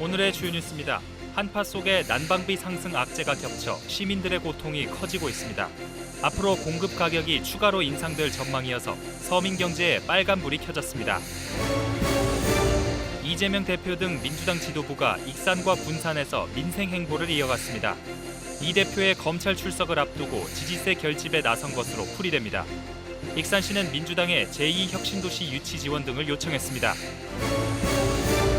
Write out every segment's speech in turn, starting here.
오늘의 주요 뉴스입니다. 한파 속에 난방비 상승 악재가 겹쳐 시민들의 고통이 커지고 있습니다. 앞으로 공급 가격이 추가로 인상될 전망이어서 서민 경제에 빨간불이 켜졌습니다. 이재명 대표 등 민주당 지도부가 익산과 군산에서 민생 행보를 이어갔습니다. 이 대표의 검찰 출석을 앞두고 지지세 결집에 나선 것으로 풀이됩니다. 익산시는 민주당의 제2혁신도시 유치 지원 등을 요청했습니다.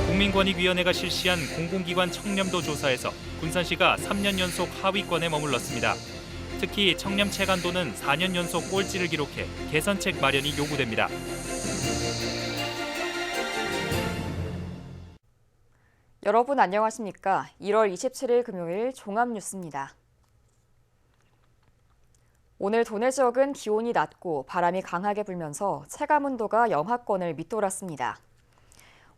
국민권익위원회가 실시한 공공기관 청렴도 조사에서 군산시가 3년 연속 하위권에 머물렀습니다. 특히 청렴 체감도는 4년 연속 꼴찌를 기록해 개선책 마련이 요구됩니다. 여러분 안녕하십니까? 1월 27일 금요일 종합뉴스입니다. 오늘 도내 지역은 기온이 낮고 바람이 강하게 불면서 체감온도가 영하권을 밑돌았습니다.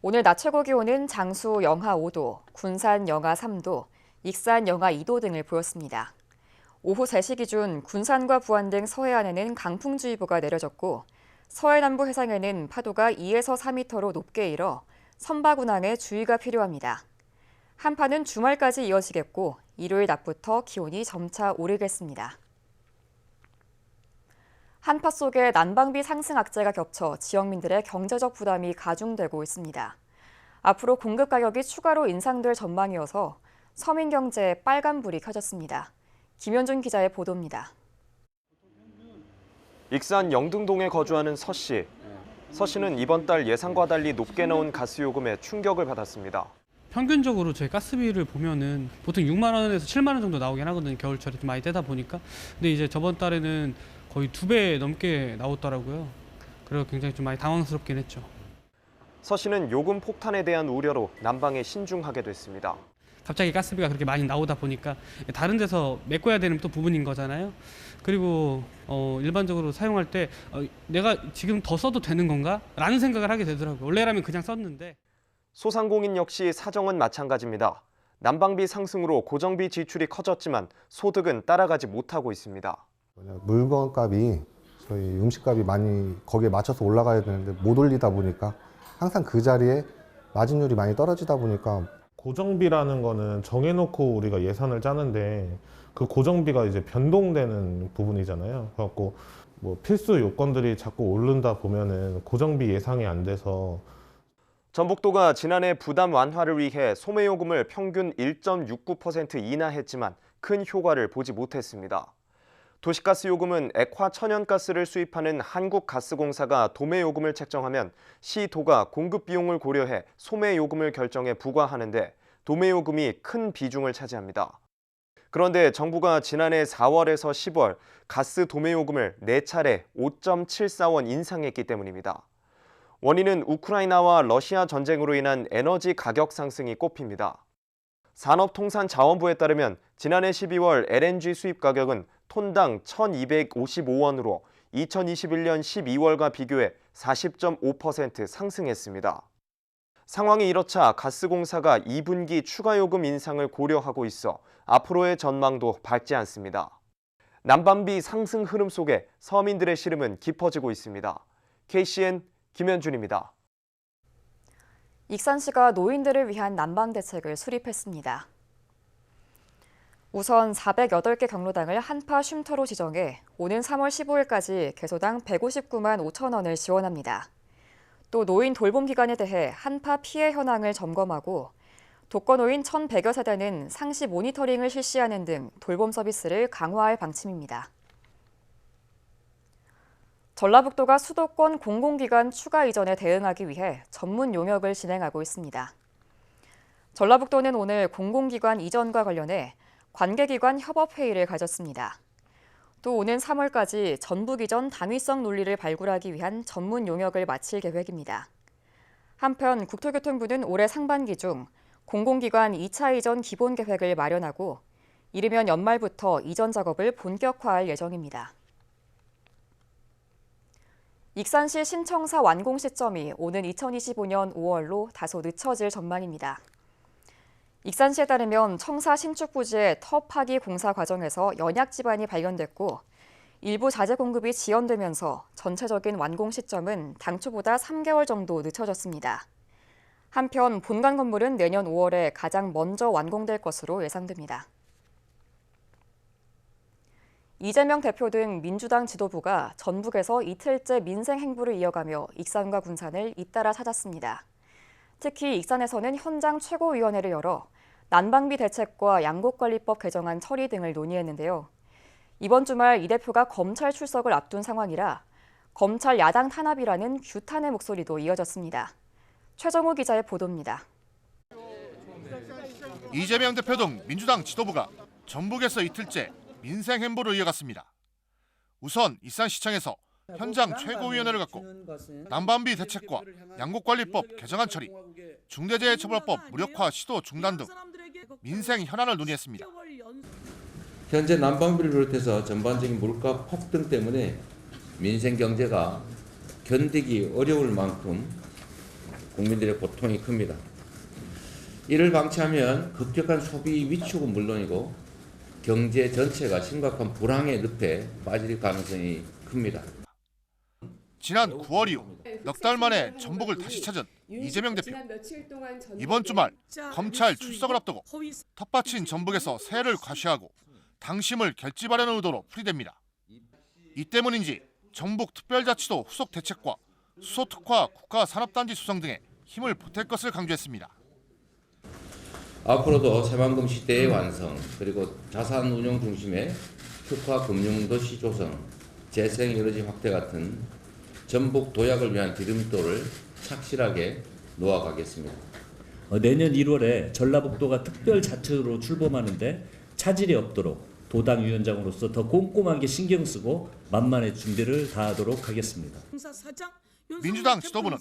오늘 낮 최고 기온은 장수 영하 5도, 군산 영하 3도, 익산 영하 2도 등을 보였습니다. 오후 3시 기준 군산과 부안 등 서해안에는 강풍주의보가 내려졌고 서해 남부 해상에는 파도가 2에서 4m로 높게 일어 선박 운항에 주의가 필요합니다. 한파는 주말까지 이어지겠고 일요일 낮부터 기온이 점차 오르겠습니다. 한파 속에 난방비 상승 악재가 겹쳐 지역민들의 경제적 부담이 가중되고 있습니다. 앞으로 공급 가격이 추가로 인상될 전망이어서 서민 경제에 빨간불이 켜졌습니다. 김현준 기자의 보도입니다. 익산 영등동에 거주하는 서 씨. 서 씨는 이번 달 예상과 달리 높게 나온 가스 요금에 충격을 받았습니다. 평균적으로 저희 가스비를 보면은 보통 6만 원에서 7만 원 정도 나오긴 하거든요. 겨울철에 좀 많이 떼다 보니까. 근데 이제 저번 달에는 거의 2배 넘게 나오더라고요. 그래서 굉장히 좀 많이 당황스럽긴 했죠. 서 씨는 요금 폭탄에 대한 우려로 난방에 신중하게 됐습니다. 갑자기 가스비가 그렇게 많이 나오다 보니까 다른 데서 메꿔야 되는 또 부분인 거잖아요. 그리고 일반적으로 사용할 때 내가 지금 더 써도 되는 건가? 라는 생각을 하게 되더라고요. 원래라면 그냥 썼는데. 소상공인 역시 사정은 마찬가지입니다. 난방비 상승으로 고정비 지출이 커졌지만 소득은 따라가지 못하고 있습니다. 물건값이 저희 음식값이 많이 거기에 맞춰서 올라가야 되는데 못 올리다 보니까 항상 그 자리에 마진율이 많이 떨어지다 보니까 고정비라는 거는 정해놓고 우리가 예산을 짜는데 그 고정비가 이제 변동되는 부분이잖아요. 그래갖고 뭐 필수 요건들이 자꾸 오른다 보면은 고정비 예상이 안 돼서. 전북도가 지난해 부담 완화를 위해 소매요금을 평균 1.69% 인하했지만 큰 효과를 보지 못했습니다. 도시가스 요금은 액화 천연가스를 수입하는 한국가스공사가 도매요금을 책정하면 시도가 공급 비용을 고려해 소매요금을 결정해 부과하는데 도매요금이 큰 비중을 차지합니다. 그런데 정부가 지난해 4월에서 10월 가스 도매요금을 4차례 5.74원 인상했기 때문입니다. 원인은 우크라이나와 러시아 전쟁으로 인한 에너지 가격 상승이 꼽힙니다. 산업통상자원부에 따르면 지난해 12월 LNG 수입 가격은 톤당 1,255원으로 2021년 12월과 비교해 40.5% 상승했습니다. 상황이 이렇자 가스공사가 2분기 추가 요금 인상을 고려하고 있어 앞으로의 전망도 밝지 않습니다. 난방비 상승 흐름 속에 서민들의 시름은 깊어지고 있습니다. KCN 김현준입니다. 익산시가 노인들을 위한 난방 대책을 수립했습니다. 우선 408개 경로당을 한파 쉼터로 지정해 오는 3월 15일까지 개소당 159만 5천 원을 지원합니다. 또 노인 돌봄 기간에 대해 한파 피해 현황을 점검하고 독거노인 1,100여 세대는 상시 모니터링을 실시하는 등 돌봄 서비스를 강화할 방침입니다. 전라북도가 수도권 공공기관 추가 이전에 대응하기 위해 전문 용역을 진행하고 있습니다. 전라북도는 오늘 공공기관 이전과 관련해 관계기관 협업회의를 가졌습니다. 또 오는 3월까지 전북 이전 당위성 논리를 발굴하기 위한 전문 용역을 마칠 계획입니다. 한편 국토교통부는 올해 상반기 중 공공기관 2차 이전 기본 계획을 마련하고 이르면 연말부터 이전 작업을 본격화할 예정입니다. 익산시 신청사 완공 시점이 오는 2025년 5월로 다소 늦춰질 전망입니다. 익산시에 따르면 청사 신축 부지의 터 파기 공사 과정에서 연약 지반이 발견됐고 일부 자재 공급이 지연되면서 전체적인 완공 시점은 당초보다 3개월 정도 늦춰졌습니다. 한편 본관 건물은 내년 5월에 가장 먼저 완공될 것으로 예상됩니다. 이재명 대표 등 민주당 지도부가 전북에서 이틀째 민생 행보를 이어가며 익산과 군산을 잇따라 찾았습니다. 특히 익산에서는 현장 최고위원회를 열어 난방비 대책과 양곡관리법 개정안 처리 등을 논의했는데요. 이번 주말 이 대표가 검찰 출석을 앞둔 상황이라 검찰 야당 탄압이라는 규탄의 목소리도 이어졌습니다. 최정우 기자의 보도입니다. 이재명 대표 등 민주당 지도부가 전북에서 이틀째 민생 행보를 이어갔습니다. 우선 익산시청에서 현장 최고위원회를 갖고 난방비 대책과 양곡관리법 개정안 처리, 중대재해처벌법 무력화 시도 중단 등 민생 현안을 논의했습니다. 현재 난방비를 비롯해서 전반적인 물가 폭등 때문에 민생 경제가 견디기 어려울 만큼 국민들의 고통이 큽니다. 이를 방치하면 급격한 소비 위축은 물론이고 경제 전체가 심각한 불황의 늪에 빠질 가능성이 큽니다. 지난 9월 이후 넉 달 만에 전북을 다시 찾은 이재명 대표. 이번 주말 검찰 출석을 앞두고 텃밭인 전북에서 새해를 과시하고 당심을 결집하려는 의도로 풀이됩니다. 이 때문인지 전북특별자치도 후속 대책과 수소특화 국가산업단지 수성 등에 힘을 보탤 것을 강조했습니다. 앞으로도 새만금 시대의 완성, 그리고 자산 운용 중심의 특화 금융도시 조성, 재생 에너지 확대 같은 전북 도약을 위한 디딤돌을 착실하게 놓아가겠습니다. 내년 1월에 전라북도가 특별자치로 출범하는데 차질이 없도록 도당 위원장으로서 더 꼼꼼하게 신경 쓰고 만반의 준비를 다하도록 하겠습니다. 민주당 지도부는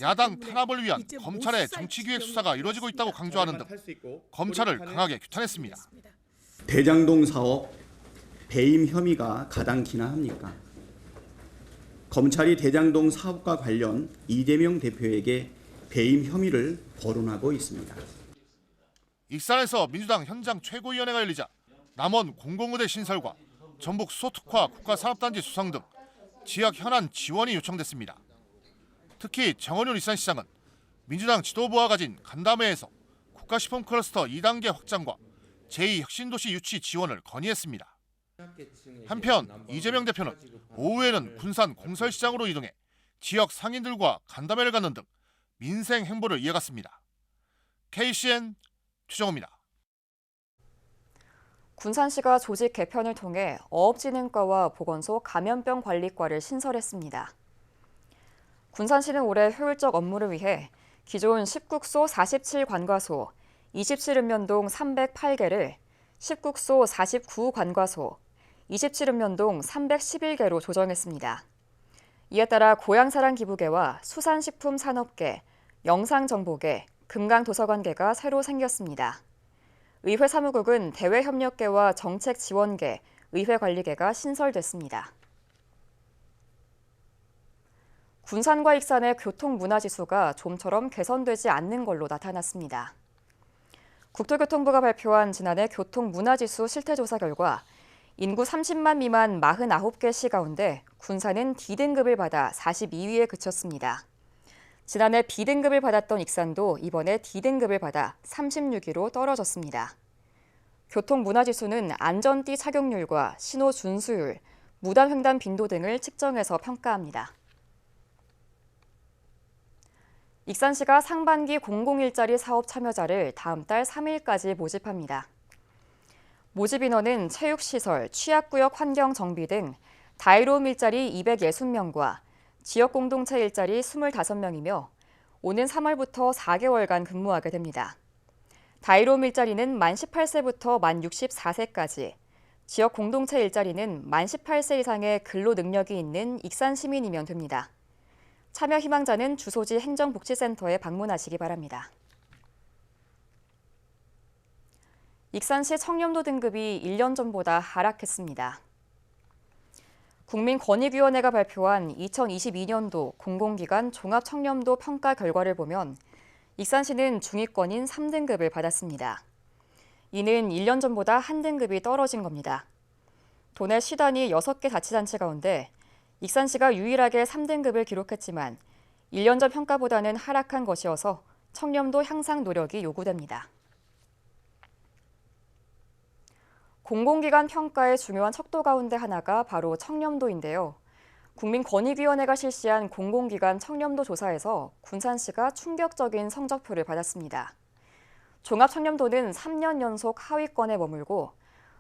야당 탄압을 위한 검찰의 정치기획 수사가 이루어지고 있다고 강조하는 등 검찰을 강하게 규탄했습니다. 대장동 사업 배임 혐의가 가당키나 합니까? 검찰이 대장동 사업과 관련 이재명 대표에게 배임 혐의를 거론하고 있습니다. 익산에서 민주당 현장 최고위원회가 열리자 남원 공공의대 신설과 전북 수소특화 국가산업단지 수성 등 지역 현안 지원이 요청됐습니다. 특히 정원윤 익산시장은 민주당 지도부와 가진 간담회에서 국가시범 클러스터 2단계 확장과 제2혁신도시 유치 지원을 건의했습니다. 한편 이재명 대표는 오후에는 군산 공설시장으로 이동해 지역 상인들과 간담회를 갖는 등 민생 행보를 이어갔습니다. KCN 최정우입니다. 군산시가 조직 개편을 통해 어업진흥과와 보건소 감염병 관리과를 신설했습니다. 군산시는 올해 효율적 업무를 위해 기존 10국소 47관과소, 27읍면동 308개를 10국소 49관과소, 27읍면동 311개로 조정했습니다. 이에 따라 고향사랑기부계와 수산식품산업계, 영상정보계, 금강도서관계가 새로 생겼습니다. 의회사무국은 대외협력계와 정책지원계, 의회관리계가 신설됐습니다. 군산과 익산의 교통문화지수가 좀처럼 개선되지 않는 걸로 나타났습니다. 국토교통부가 발표한 지난해 교통문화지수 실태조사 결과 인구 30만 미만 49개 시 가운데 군산은 D등급을 받아 42위에 그쳤습니다. 지난해 B등급을 받았던 익산도 이번에 D등급을 받아 36위로 떨어졌습니다. 교통문화지수는 안전띠 착용률과 신호 준수율, 무단횡단 빈도 등을 측정해서 평가합니다. 익산시가 상반기 공공일자리 사업 참여자를 다음 달 3일까지 모집합니다. 모집 인원은 체육시설, 취약구역 환경 정비 등 다이로움 일자리 260명과 지역공동체 일자리 25명이며 오는 3월부터 4개월간 근무하게 됩니다. 다이로움 일자리는 만 18세부터 만 64세까지, 지역공동체 일자리는 만 18세 이상의 근로 능력이 있는 익산 시민이면 됩니다. 참여 희망자는 주소지 행정복지센터에 방문하시기 바랍니다. 익산시 청렴도 등급이 1년 전보다 하락했습니다. 국민권익위원회가 발표한 2022년도 공공기관 종합청렴도 평가 결과를 보면 익산시는 중위권인 3등급을 받았습니다. 이는 1년 전보다 한 등급이 떨어진 겁니다. 도내 시단위 6개 자치단체 가운데 익산시가 유일하게 3등급을 기록했지만 1년 전 평가보다는 하락한 것이어서 청렴도 향상 노력이 요구됩니다. 공공기관 평가의 중요한 척도 가운데 하나가 바로 청렴도인데요. 국민권익위원회가 실시한 공공기관 청렴도 조사에서 군산시가 충격적인 성적표를 받았습니다. 종합청렴도는 3년 연속 하위권에 머물고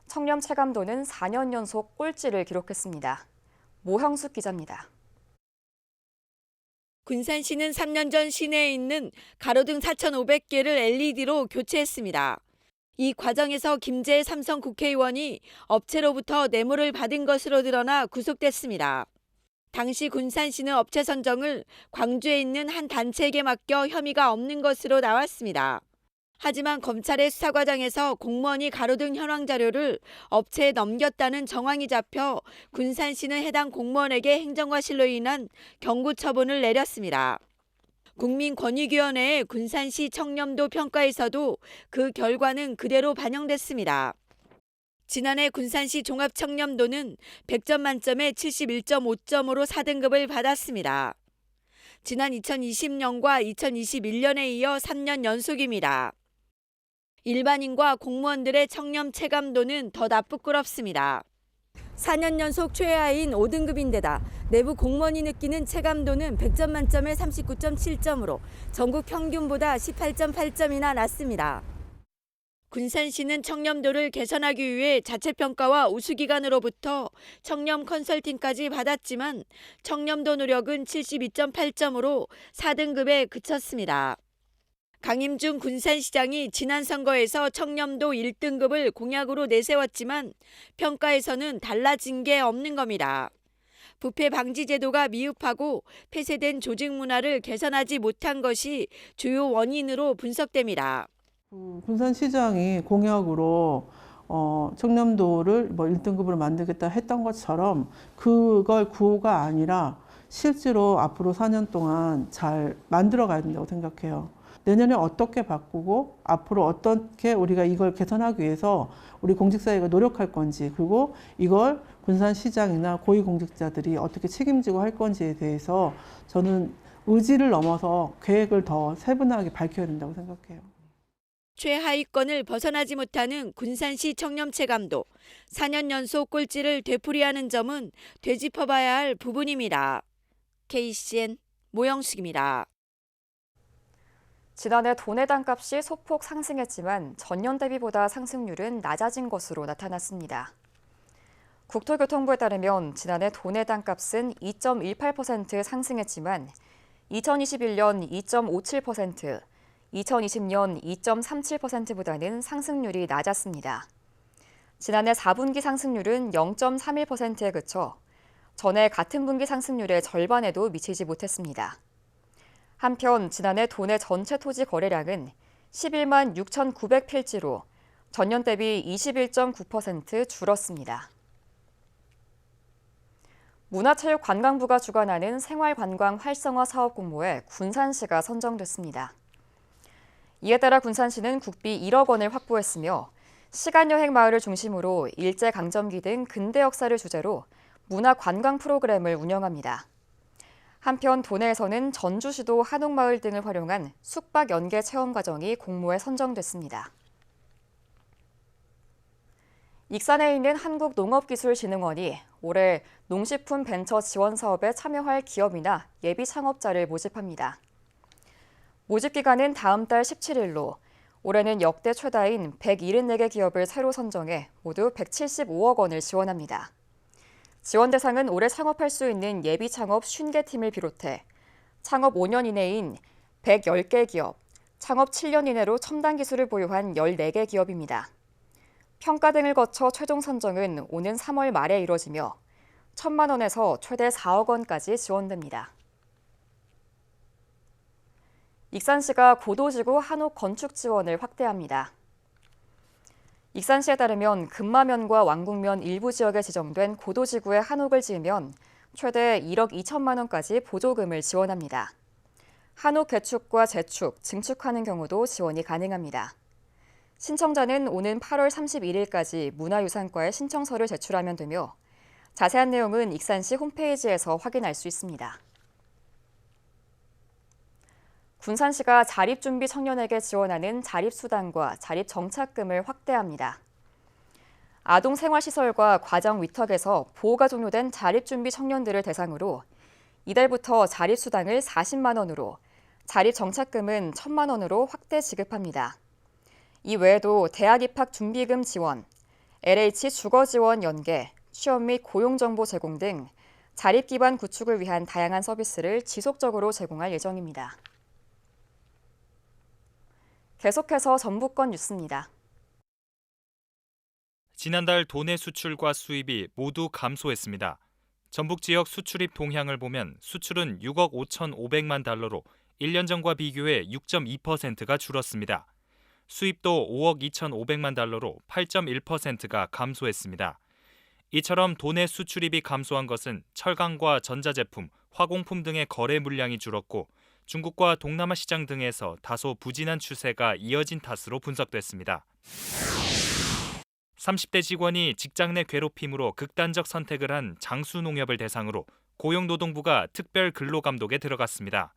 청렴 체감도는 4년 연속 꼴찌를 기록했습니다. 모형숙 기자입니다. 군산시는 3년 전 시내에 있는 가로등 4,500개를 LED로 교체했습니다. 이 과정에서 김재애 삼성 국회의원이 업체로부터 뇌물을 받은 것으로 드러나 구속됐습니다. 당시 군산시는 업체 선정을 광주에 있는 한 단체에게 맡겨 혐의가 없는 것으로 나왔습니다. 하지만 검찰의 수사 과정에서 공무원이 가로등 현황 자료를 업체에 넘겼다는 정황이 잡혀 군산시는 해당 공무원에게 행정과실로 인한 경고 처분을 내렸습니다. 국민권익위원회의 군산시 청렴도 평가에서도 그 결과는 그대로 반영됐습니다. 지난해 군산시 종합청렴도는 100점 만점에 71.5점으로 4등급을 받았습니다. 지난 2020년과 2021년에 이어 3년 연속입니다. 일반인과 공무원들의 청렴 체감도는 더 나쁘끄럽습니다. 4년 연속 최하인 5등급인데다 내부 공무원이 느끼는 체감도는 100점 만점에 39.7점으로 전국 평균보다 18.8점이나 낮습니다. 군산시는 청렴도를 개선하기 위해 자체평가와 우수기관으로부터 청렴 컨설팅까지 받았지만 청렴도 노력은 72.8점으로 4등급에 그쳤습니다. 강임중 군산시장이 지난 선거에서 청렴도 1등급을 공약으로 내세웠지만 평가에서는 달라진 게 없는 겁니다. 부패 방지 제도가 미흡하고 폐쇄된 조직 문화를 개선하지 못한 것이 주요 원인으로 분석됩니다. 군산시장이 공약으로 청렴도를 1등급으로 만들겠다 했던 것처럼 그걸 구호가 아니라 실제로 앞으로 4년 동안 잘 만들어 가야 된다고 생각해요. 내년에 어떻게 바꾸고 앞으로 어떻게 우리가 이걸 개선하기 위해서 우리 공직사회가 노력할 건지, 그리고 이걸 군산시장이나 고위공직자들이 어떻게 책임지고 할 건지에 대해서 저는 의지를 넘어서 계획을 더 세분하게 밝혀야 된다고 생각해요. 최하위권을 벗어나지 못하는 군산시 청렴 체감도, 4년 연속 꼴찌를 되풀이하는 점은 되짚어봐야 할 부분입니다. KCN 모영숙입니다. 지난해 도내 땅값이 소폭 상승했지만 전년 대비보다 상승률은 낮아진 것으로 나타났습니다. 국토교통부에 따르면 지난해 도내 땅값은 2.18% 상승했지만 2021년 2.57%, 2020년 2.37%보다는 상승률이 낮았습니다. 지난해 4분기 상승률은 0.31%에 그쳐 전해 같은 분기 상승률의 절반에도 미치지 못했습니다. 한편 지난해 도내 전체 토지 거래량은 11만 6,900필지로 전년 대비 21.9% 줄었습니다. 문화체육관광부가 주관하는 생활관광 활성화 사업 공모에 군산시가 선정됐습니다. 이에 따라 군산시는 국비 1억 원을 확보했으며 시간여행 마을을 중심으로 일제강점기 등 근대 역사를 주제로 문화관광 프로그램을 운영합니다. 한편 도내에서는 전주시도 한옥마을 등을 활용한 숙박 연계 체험 과정이 공모에 선정됐습니다. 익산에 있는 한국농업기술진흥원이 올해 농식품 벤처 지원 사업에 참여할 기업이나 예비 창업자를 모집합니다. 모집 기간은 다음 달 17일로 올해는 역대 최다인 174개 기업을 새로 선정해 모두 175억 원을 지원합니다. 지원 대상은 올해 창업할 수 있는 예비 창업 50개 팀을 비롯해 창업 5년 이내인 110개 기업, 창업 7년 이내로 첨단 기술을 보유한 14개 기업입니다. 평가 등을 거쳐 최종 선정은 오는 3월 말에 이뤄지며 1,000만 원에서 최대 4억 원까지 지원됩니다. 익산시가 고도지구 한옥 건축 지원을 확대합니다. 익산시에 따르면 금마면과 왕궁면 일부 지역에 지정된 고도지구에 한옥을 지으면 최대 1억 2천만 원까지 보조금을 지원합니다. 한옥 개축과 재축, 증축하는 경우도 지원이 가능합니다. 신청자는 오는 8월 31일까지 문화유산과에 신청서를 제출하면 되며 자세한 내용은 익산시 홈페이지에서 확인할 수 있습니다. 군산시가 자립준비 청년에게 지원하는 자립수당과 자립정착금을 확대합니다. 아동생활시설과 과정위탁에서 보호가 종료된 자립준비 청년들을 대상으로 이달부터 자립수당을 40만 원으로, 자립정착금은 1,000만 원으로 확대 지급합니다. 이 외에도 대학 입학 준비금 지원, LH 주거 지원 연계, 취업 및 고용정보 제공 등 자립기반 구축을 위한 다양한 서비스를 지속적으로 제공할 예정입니다. 계속해서 전북권 뉴스입니다. 지난달 도내 수출과 수입이 모두 감소했습니다. 전북 지역 수출입 동향을 보면 수출은 6억 5,500만 달러로 1년 전과 비교해 6.2%가 줄었습니다. 수입도 5억 2,500만 달러로 8.1%가 감소했습니다. 이처럼 도내 수출입이 감소한 것은 철강과 전자제품, 화공품 등의 거래 물량이 줄었고 중국과 동남아 시장 등에서 다소 부진한 추세가 이어진 탓으로 분석됐습니다. 30대 직원이 직장 내 괴롭힘으로 극단적 선택을 한 장수농협을 대상으로 고용노동부가 특별 근로감독에 들어갔습니다.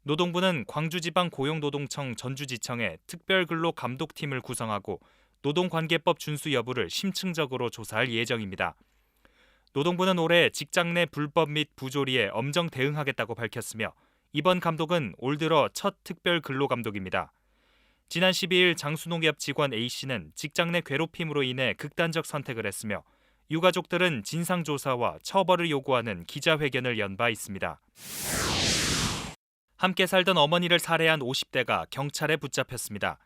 노동부는 광주지방고용노동청 전주지청에 특별근로감독팀을 구성하고 노동관계법 준수 여부를 심층적으로 조사할 예정입니다. 노동부는 올해 직장 내 불법 및 부조리에 엄정 대응하겠다고 밝혔으며 이번 감독은 올 들어 첫 특별근로감독입니다. 지난 12일 장수농협 직원 A씨는 직장 내 괴롭힘으로 인해 극단적 선택을 했으며 유가족들은 진상조사와 처벌을 요구하는 기자회견을 연 바 있습니다. 함께 살던 어머니를 살해한 50대가 경찰에 붙잡혔습니다.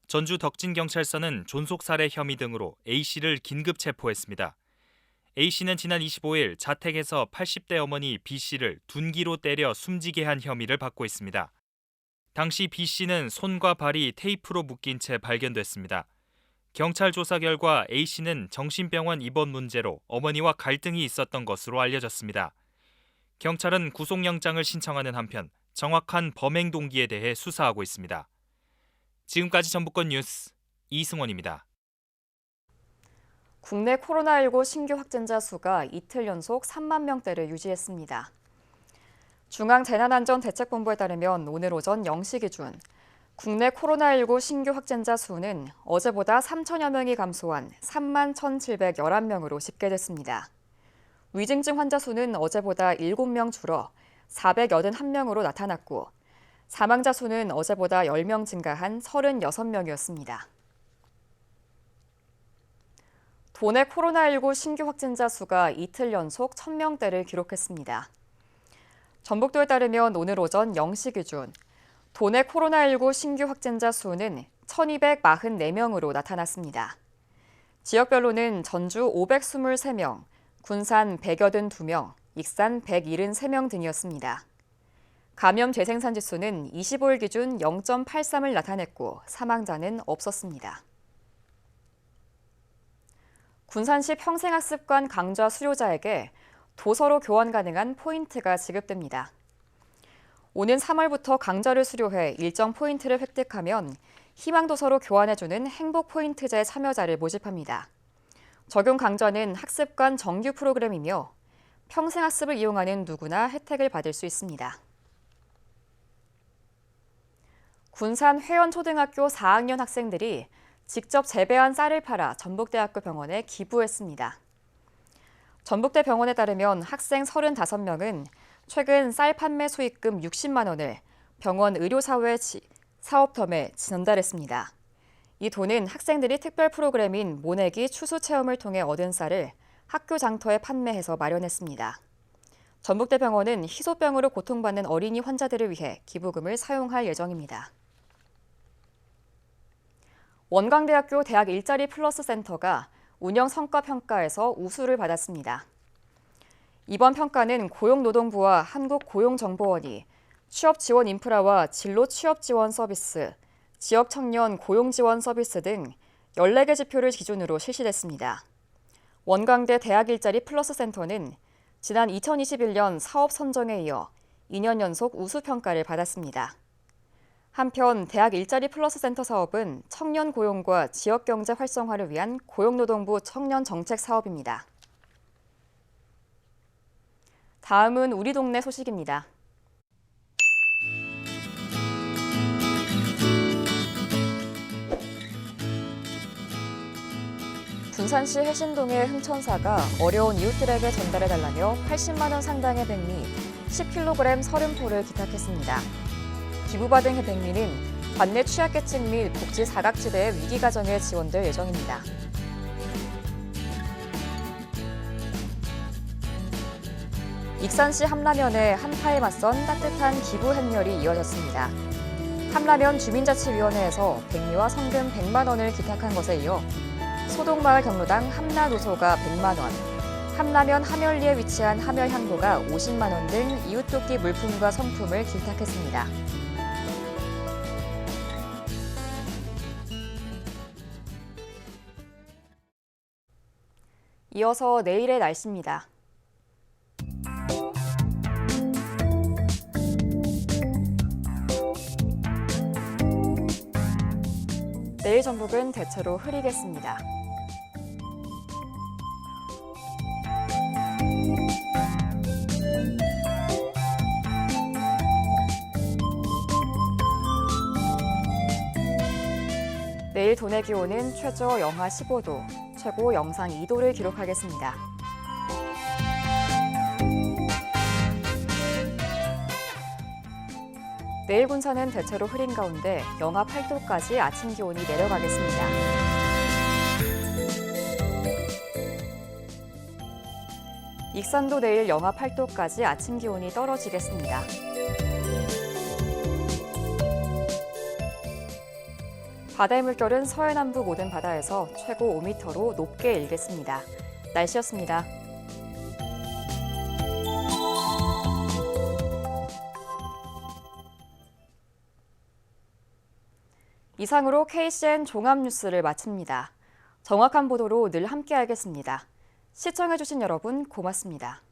전주 덕진경찰서는 존속살해 혐의 등으로 A씨를 긴급 체포했습니다. A씨는 지난 25일 자택에서 80대 어머니 B씨를 둔기로 때려 숨지게 한 혐의를 받고 있습니다. 당시 B씨는 손과 발이 테이프로 묶인 채 발견됐습니다. 경찰 조사 결과 A씨는 정신병원 입원 문제로 어머니와 갈등이 있었던 것으로 알려졌습니다. 경찰은 구속영장을 신청하는 한편 정확한 범행 동기에 대해 수사하고 있습니다. 지금까지 전북권 뉴스 이승원입니다. 국내 코로나19 신규 확진자 수가 이틀 연속 3만 명대를 유지했습니다. 중앙재난안전대책본부에 따르면 오늘 오전 0시 기준 국내 코로나19 신규 확진자 수는 어제보다 3천여 명이 감소한 3만 1,711명으로 집계됐습니다. 위중증 환자 수는 어제보다 7명 줄어 481명으로 나타났고 사망자 수는 어제보다 10명 증가한 36명이었습니다. 도내 코로나19 신규 확진자 수가 이틀 연속 1,000명대를 기록했습니다. 전북도에 따르면 오늘 오전 0시 기준 도내 코로나19 신규 확진자 수는 1,244명으로 나타났습니다. 지역별로는 전주 523명, 군산 182명, 익산 173명 등이었습니다. 감염 재생산 지수는 25일 기준 0.83을 나타냈고 사망자는 없었습니다. 군산시 평생학습관 강좌 수료자에게 도서로 교환 가능한 포인트가 지급됩니다. 오는 3월부터 강좌를 수료해 일정 포인트를 획득하면 희망도서로 교환해주는 행복포인트제 참여자를 모집합니다. 적용 강좌는 학습관 정규 프로그램이며 평생학습을 이용하는 누구나 혜택을 받을 수 있습니다. 군산 회원초등학교 4학년 학생들이 직접 재배한 쌀을 팔아 전북대학교 병원에 기부했습니다. 전북대 병원에 따르면 학생 35명은 최근 쌀 판매 수익금 60만 원을 병원 의료사회 사업텀에 전달했습니다. 이 돈은 학생들이 특별 프로그램인 모내기 추수 체험을 통해 얻은 쌀을 학교 장터에 판매해서 마련했습니다. 전북대 병원은 희소병으로 고통받는 어린이 환자들을 위해 기부금을 사용할 예정입니다. 원광대학교 대학 일자리 플러스 센터가 운영 성과 평가에서 우수를 받았습니다. 이번 평가는 고용노동부와 한국고용정보원이 취업 지원 인프라와 진로 취업 지원 서비스, 지역 청년 고용 지원 서비스 등 14개 지표를 기준으로 실시됐습니다. 원광대 대학 일자리 플러스 센터는 지난 2021년 사업 선정에 이어 2년 연속 우수 평가를 받았습니다. 한편 대학 일자리 플러스 센터 사업은 청년 고용과 지역 경제 활성화를 위한 고용노동부 청년 정책 사업입니다. 다음은 우리 동네 소식입니다. 군산시 해신동의 흥천사가 어려운 이웃들에게 전달해달라며 80만 원 상당의 백미 10kg 30포를 기탁했습니다. 기부받은 백미는 관내 취약계층 및 복지 사각지대의 위기 가정에 지원될 예정입니다. 익산시 함라면에 한파에 맞선 따뜻한 기부 행렬이 이어졌습니다. 함라면 주민자치위원회에서 백미와 성금 100만 원을 기탁한 것에 이어 소동마을 경로당 함라노소가 100만 원, 함라면 함열리에 위치한 함열향도가 50만 원 등 이웃돕기 물품과 성품을 기탁했습니다. 이어서 내일의 날씨입니다. 내일 전북은 대체로 흐리겠습니다. 내일 도내 기온은 최저 영하 15도, 최고 영상 2도를 기록하겠습니다. 내일 군산은 대체로 흐린 가운데 영하 8도까지 아침 기온이 내려가겠습니다. 익산도 내일 영하 8도까지 아침 기온이 떨어지겠습니다. 바다의 물결은 서해남부 모든 바다에서 최고 5m로 높게 일겠습니다. 날씨였습니다. 이상으로 KCN 종합뉴스를 마칩니다. 정확한 보도로 늘 함께 알겠습니다. 시청해주신 여러분 고맙습니다.